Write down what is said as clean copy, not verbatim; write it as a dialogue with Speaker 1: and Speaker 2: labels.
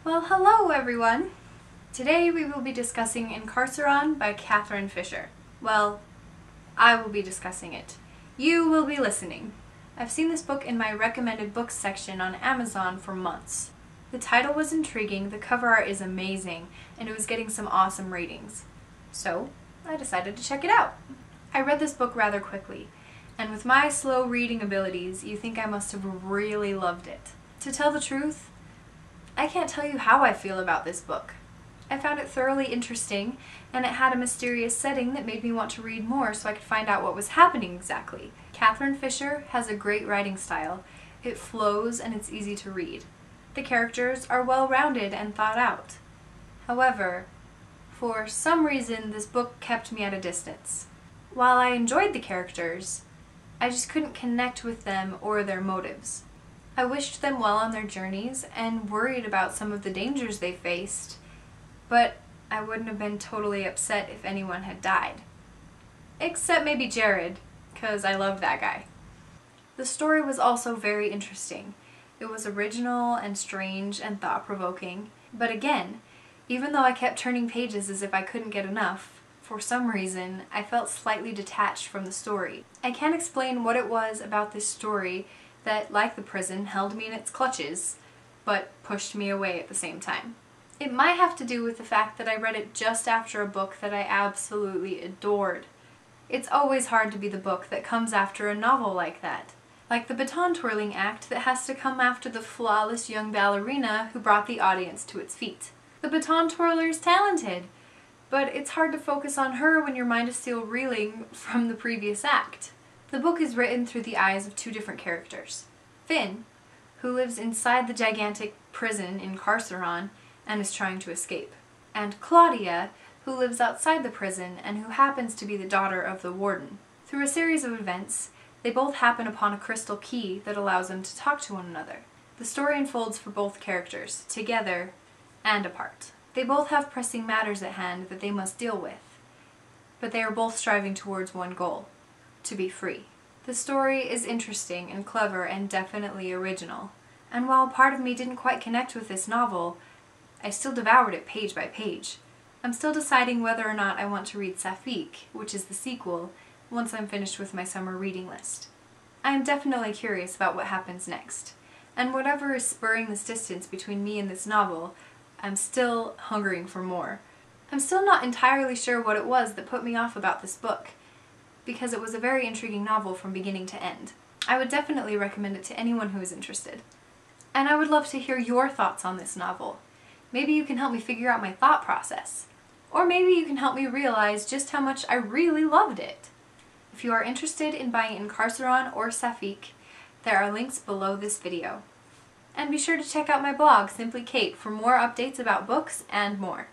Speaker 1: Well, hello everyone! Today we will be discussing Incarceron by Catherine Fisher. Well, I will be discussing it. You will be listening. I've seen this book in my recommended books section on Amazon for months. The title was intriguing, the cover art is amazing, and it was getting some awesome ratings. So, I decided to check it out. I read this book rather quickly, and with my slow reading abilities, you think I must have really loved it. To tell the truth, I can't tell you how I feel about this book. I found it thoroughly interesting, and it had a mysterious setting that made me want to read more so I could find out what was happening exactly. Catherine Fisher has a great writing style. It flows and it's easy to read. The characters are well-rounded and thought out. However, for some reason this book kept me at a distance. While I enjoyed the characters, I just couldn't connect with them or their motives. I wished them well on their journeys and worried about some of the dangers they faced, but I wouldn't have been totally upset if anyone had died. Except maybe Jared, because I loved that guy. The story was also very interesting. It was original and strange and thought-provoking, but again, even though I kept turning pages as if I couldn't get enough, for some reason I felt slightly detached from the story. I can't explain what it was about this story that, like the prison, held me in its clutches, but pushed me away at the same time. It might have to do with the fact that I read it just after a book that I absolutely adored. It's always hard to be the book that comes after a novel like that. Like the baton twirling act that has to come after the flawless young ballerina who brought the audience to its feet. The baton twirler's talented, but it's hard to focus on her when your mind is still reeling from the previous act. The book is written through the eyes of two different characters. Finn, who lives inside the gigantic prison in Incarceron and is trying to escape, and Claudia, who lives outside the prison and who happens to be the daughter of the warden. Through a series of events, they both happen upon a crystal key that allows them to talk to one another. The story unfolds for both characters, together and apart. They both have pressing matters at hand that they must deal with, but they are both striving towards one goal: to be free. The story is interesting and clever and definitely original, and while part of me didn't quite connect with this novel, I still devoured it page by page. I'm still deciding whether or not I want to read Safik, which is the sequel, once I'm finished with my summer reading list. I am definitely curious about what happens next, and whatever is spurring this distance between me and this novel, I'm still hungering for more. I'm still not entirely sure what it was that put me off about this book, because it was a very intriguing novel from beginning to end. I would definitely recommend it to anyone who is interested. And I would love to hear your thoughts on this novel. Maybe you can help me figure out my thought process. Or maybe you can help me realize just how much I really loved it. If you are interested in buying Incarceron or Safik, there are links below this video. And be sure to check out my blog, Simply Kate, for more updates about books and more.